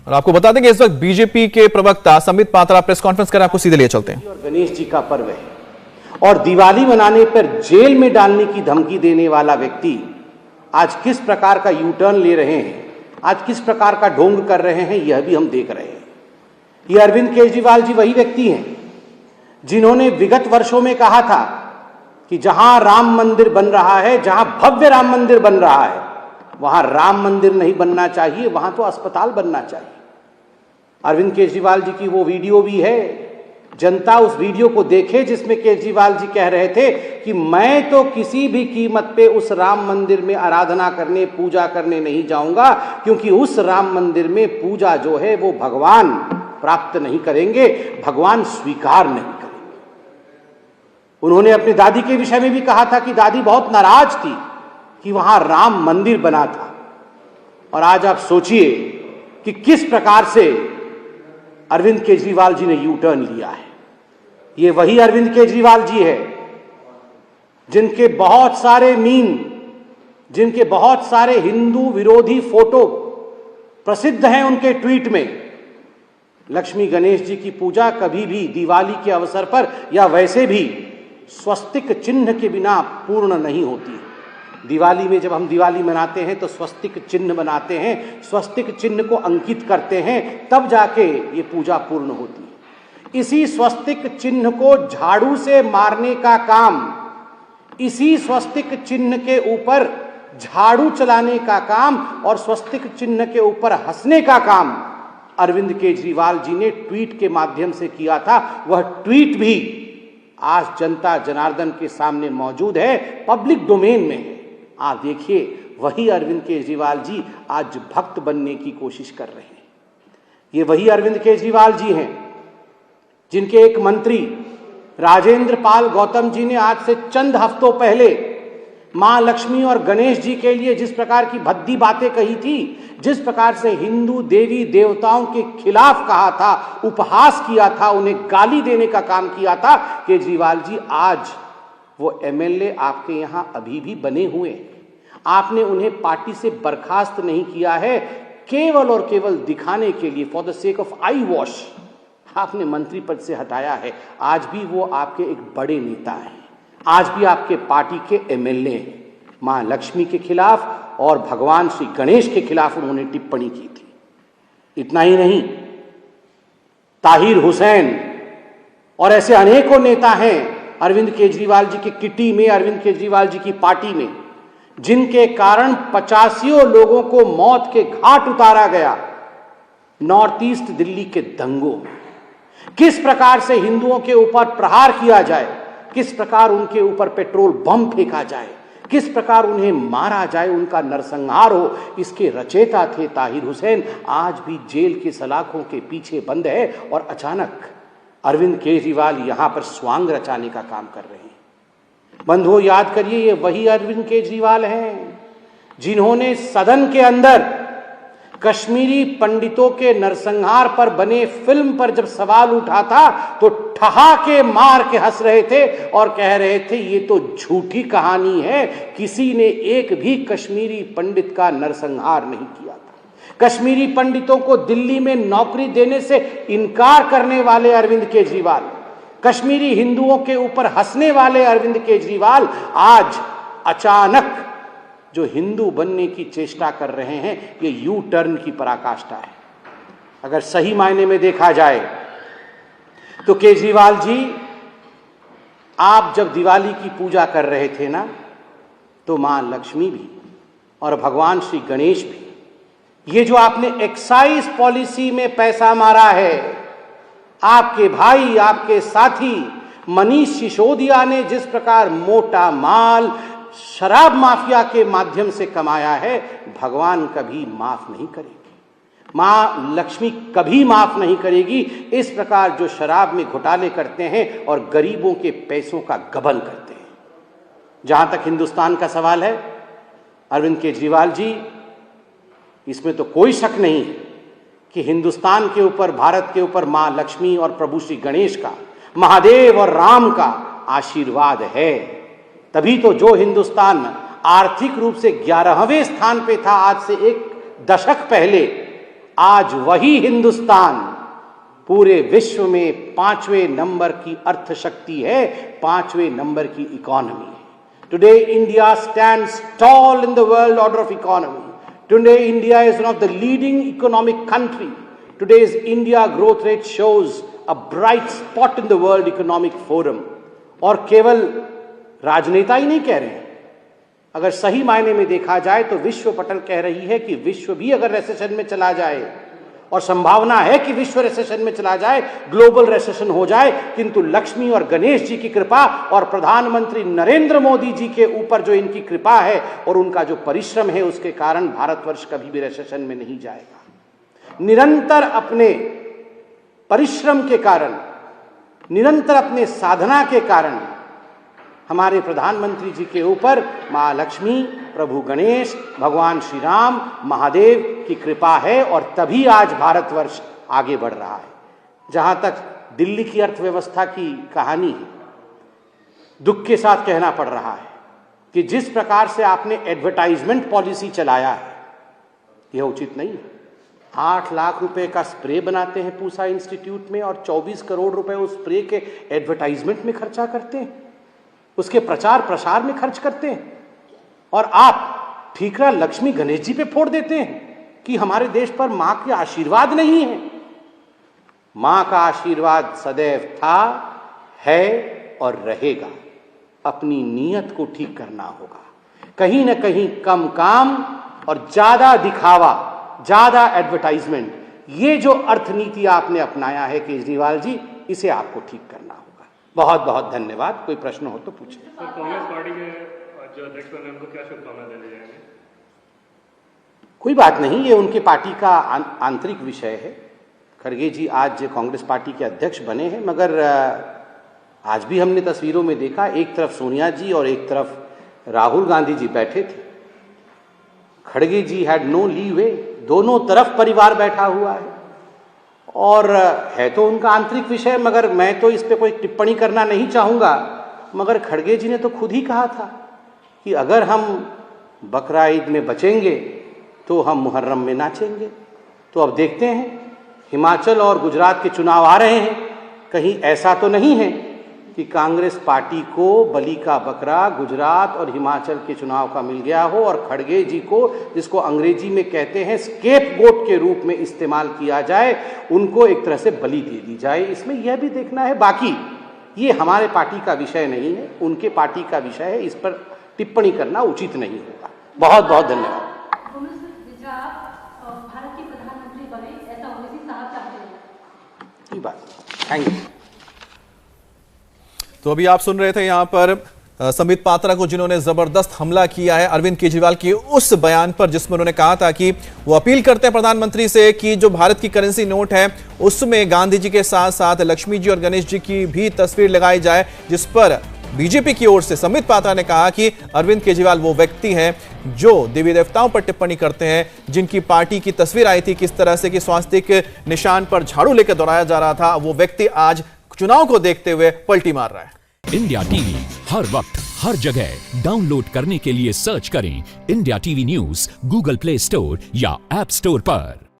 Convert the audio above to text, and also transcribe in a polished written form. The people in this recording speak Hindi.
और आपको बता दें कि इस वक्त बीजेपी के प्रवक्ता संबित पात्रा प्रेस कॉन्फ्रेंस कर आपको सीधे लिए चलते हैं। और गणेश जी का पर्व है और दिवाली मनाने पर जेल में डालने की धमकी देने वाला व्यक्ति आज किस प्रकार का यू टर्न ले रहे हैं, आज किस प्रकार का ढोंग कर रहे हैं, यह भी हम देख रहे हैं। ये अरविंद केजरीवाल जी वही व्यक्ति हैं जिन्होंने विगत वर्षों में कहा था कि जहां राम मंदिर बन रहा है, जहां भव्य राम मंदिर बन रहा है, वहां राम मंदिर नहीं बनना चाहिए, वहां तो अस्पताल बनना चाहिए। अरविंद केजरीवाल जी की वो वीडियो भी है, जनता उस वीडियो को देखे जिसमें केजरीवाल जी कह रहे थे कि मैं तो किसी भी कीमत पे उस राम मंदिर में आराधना करने, पूजा करने नहीं जाऊंगा, क्योंकि उस राम मंदिर में पूजा जो है वो भगवान प्राप्त नहीं करेंगे, भगवान स्वीकार नहीं करेंगे। उन्होंने अपनी दादी के विषय में भी कहा था कि दादी बहुत नाराज थी कि वहां राम मंदिर बना था। और आज आप सोचिए कि किस प्रकार से अरविंद केजरीवाल जी ने यू टर्न लिया है। ये वही अरविंद केजरीवाल जी है जिनके बहुत सारे मीम, जिनके बहुत सारे हिंदू विरोधी फोटो प्रसिद्ध हैं उनके ट्वीट में। लक्ष्मी गणेश जी की पूजा कभी भी दिवाली के अवसर पर या वैसे भी स्वस्तिक चिन्ह के बिना पूर्ण नहीं होती। दिवाली में जब हम दिवाली मनाते हैं तो स्वस्तिक चिन्ह बनाते हैं, स्वस्तिक चिन्ह को अंकित करते हैं, तब जाके ये पूजा पूर्ण होती है। इसी स्वस्तिक चिन्ह को झाड़ू से मारने का काम, इसी स्वस्तिक चिन्ह के ऊपर झाड़ू चलाने का काम और स्वस्तिक चिन्ह के ऊपर हंसने का काम अरविंद केजरीवाल जी ने ट्वीट के माध्यम से किया था। वह ट्वीट भी आज जनता जनार्दन के सामने मौजूद है, पब्लिक डोमेन में है। आप देखिए, वही अरविंद केजरीवाल जी आज भक्त बनने की कोशिश कर रहे हैं। ये वही अरविंद केजरीवाल जी हैं जिनके एक मंत्री राजेंद्र पाल गौतम जी ने आज से चंद हफ्तों पहले मां लक्ष्मी और गणेश जी के लिए जिस प्रकार की भद्दी बातें कही थी, जिस प्रकार से हिंदू देवी देवताओं के खिलाफ कहा था, उपहास किया था, उन्हें गाली देने का काम किया था, केजरीवाल जी आज वो एमएलए आपके यहां अभी भी बने हुए हैं। आपने उन्हें पार्टी से बर्खास्त नहीं किया है, केवल और केवल दिखाने के लिए, for the sake of I wash, आपने मंत्री पद से हटाया है। आज भी वो आपके एक बड़े नेता हैं, आज भी आपके पार्टी के एमएलए हैं। मां लक्ष्मी के खिलाफ और भगवान श्री गणेश के खिलाफ उन्होंने टिप्पणी की थी। इतना ही नहीं, ताहिर हुसैन और ऐसे अनेकों नेता हैं अरविंद केजरीवाल जी की किटी में, अरविंद केजरीवाल जी की पार्टी में, जिनके कारण 85 लोगों को मौत के घाट उतारा गया नॉर्थ ईस्ट दिल्ली के दंगों में। किस प्रकार से हिंदुओं के ऊपर प्रहार किया जाए, किस प्रकार उनके ऊपर पेट्रोल बम फेंका जाए, किस प्रकार उन्हें मारा जाए, उनका नरसंहार हो, इसके रचयिता थे ताहिर हुसैन। आज भी जेल के सलाखों के पीछे बंद है और अचानक अरविंद केजरीवाल यहां पर स्वांग रचाने का काम कर रहे हैं। बंधुओं, याद करिए, ये वही अरविंद केजरीवाल हैं जिन्होंने सदन के अंदर कश्मीरी पंडितों के नरसंहार पर बने फिल्म पर जब सवाल उठा था तो ठहाके मार के हंस रहे थे और कह रहे थे ये तो झूठी कहानी है, किसी ने एक भी कश्मीरी पंडित का नरसंहार नहीं किया था। कश्मीरी पंडितों को दिल्ली में नौकरी देने से इनकार करने वाले अरविंद केजरीवाल, कश्मीरी हिंदुओं के ऊपर हंसने वाले अरविंद केजरीवाल आज अचानक जो हिंदू बनने की चेष्टा कर रहे हैं, ये यू टर्न की पराकाष्ठा है। अगर सही मायने में देखा जाए तो केजरीवाल जी, आप जब दिवाली की पूजा कर रहे थे ना, तो मां लक्ष्मी भी और भगवान श्री गणेश भी, ये जो आपने एक्साइज पॉलिसी में पैसा मारा है, आपके भाई, आपके साथी मनीष सिसोदिया ने जिस प्रकार मोटा माल शराब माफिया के माध्यम से कमाया है, भगवान कभी माफ नहीं करेगी, मां लक्ष्मी कभी माफ नहीं करेगी। इस प्रकार जो शराब में घोटाले करते हैं और गरीबों के पैसों का गबन करते हैं। जहां तक हिंदुस्तान का सवाल है, अरविंद केजरीवाल जी, इसमें तो कोई शक नहीं है कि हिंदुस्तान के ऊपर, भारत के ऊपर मां लक्ष्मी और प्रभु श्री गणेश का, महादेव और राम का आशीर्वाद है। तभी तो जो हिंदुस्तान आर्थिक रूप से 11वें स्थान पे था आज से एक दशक पहले, आज वही हिंदुस्तान पूरे विश्व में 5वें नंबर की अर्थशक्ति है, 5वें नंबर की इकोनॉमी है। Today India stands tall in the world order of economy. Today India is one of the leading economic country. Today's India growth rate shows a bright spot in the world economic forum. और केवल राजनेता ही नहीं कह रहे हैं, अगर सही मायने में देखा जाए तो विश्व पटल कह रही है कि विश्व भी अगर रिसेशन में चला जाए, और संभावना है कि विश्व रिसेशन में चला जाए, ग्लोबल रिसेशन हो जाए, किंतु लक्ष्मी और गणेश जी की कृपा और प्रधानमंत्री नरेंद्र मोदी जी के ऊपर जो इनकी कृपा है और उनका जो परिश्रम है, उसके कारण भारतवर्ष कभी भी रिसेशन में नहीं जाएगा। निरंतर अपने परिश्रम के कारण, निरंतर अपने साधना के कारण हमारे प्रधानमंत्री जी के ऊपर मां लक्ष्मी, प्रभु गणेश, भगवान श्री राम, महादेव की कृपा है, और तभी आज भारतवर्ष आगे बढ़ रहा है। जहां तक दिल्ली की अर्थव्यवस्था की कहानी है, दुख के साथ कहना पड़ रहा है कि जिस प्रकार से आपने एडवर्टाइजमेंट पॉलिसी चलाया है, यह उचित नहीं है। 8 लाख रुपए का स्प्रे बनाते हैं पूसा इंस्टीट्यूट में और 24 करोड़ रुपए उस स्प्रे के एडवर्टाइजमेंट में खर्चा करते हैं, उसके प्रचार प्रसार में खर्च करते हैं, और आप ठीकरा लक्ष्मी गणेश जी पे फोड़ देते हैं कि हमारे देश पर मां के आशीर्वाद नहीं है। मां का आशीर्वाद सदैव था, है और रहेगा। अपनी नीयत को ठीक करना होगा। कहीं ना कहीं कम काम और ज्यादा दिखावा, ज्यादा एडवर्टाइजमेंट, ये जो अर्थनीति आपने अपनाया है केजरीवाल जी, इसे आपको ठीक करना होगा। बहुत बहुत धन्यवाद। कोई प्रश्न हो तो पूछें। कांग्रेस पार्टी के जो अध्यक्ष बने उनको क्या शुभकामनाएं देने जाएंगे? कोई बात नहीं, ये उनकी पार्टी का आंतरिक विषय है। खड़गे जी आज कांग्रेस पार्टी के अध्यक्ष बने हैं, मगर आज भी हमने तस्वीरों में देखा, एक तरफ सोनिया जी और एक तरफ राहुल गांधी जी बैठे थे। खड़गे जी हैड नो लीवे, दोनों तरफ परिवार बैठा हुआ है, और है तो उनका आंतरिक विषय, मगर मैं तो इस पे कोई टिप्पणी करना नहीं चाहूंगा। मगर खड़गे जी ने तो खुद ही कहा था कि अगर हम बकरा ईद में बचेंगे तो हम मुहर्रम में नाचेंगे। तो अब देखते हैं, हिमाचल और गुजरात के चुनाव आ रहे हैं, कहीं ऐसा तो नहीं है कि कांग्रेस पार्टी को बलि का बकरा गुजरात और हिमाचल के चुनाव का मिल गया हो, और खड़गे जी को, जिसको अंग्रेजी में कहते हैं स्केपगोट के रूप में इस्तेमाल किया जाए, उनको एक तरह से बलि दे दी जाए। इसमें यह भी देखना है। बाकी ये हमारे पार्टी का विषय नहीं है, उनके पार्टी का विषय है, इस पर टिप्पणी करना उचित नहीं होगा। बहुत बहुत धन्यवाद। भारत के प्रधानमंत्री बने, ऐसा ओवैसी साहब चाहते हैं। ये बात, थैंक यू। तो अभी आप सुन रहे थे यहाँ पर संबित पात्रा को, जिन्होंने जबरदस्त हमला किया है अरविंद केजरीवाल के उस बयान पर जिसमें उन्होंने कहा था कि वो अपील करते हैं प्रधानमंत्री से कि जो भारत की करेंसी नोट है उसमें गांधी जी के साथ साथ लक्ष्मी जी और गणेश जी की भी तस्वीर लगाई जाए, जिस पर बीजेपी की ओर से संबित पात्रा ने कहा कि अरविंद केजरीवाल वो व्यक्ति हैं जो देवी देवताओं पर टिप्पणी करते हैं, जिनकी पार्टी की तस्वीर आई थी किस तरह से कि स्वास्तिक निशान पर झाड़ू लेकर दौड़ाया जा रहा था, वो व्यक्ति आज चुनाव को देखते हुए पलटी मार रहा है। इंडिया टीवी हर वक्त हर जगह डाउनलोड करने के लिए सर्च करें India TV news Google play store या ऐप स्टोर पर।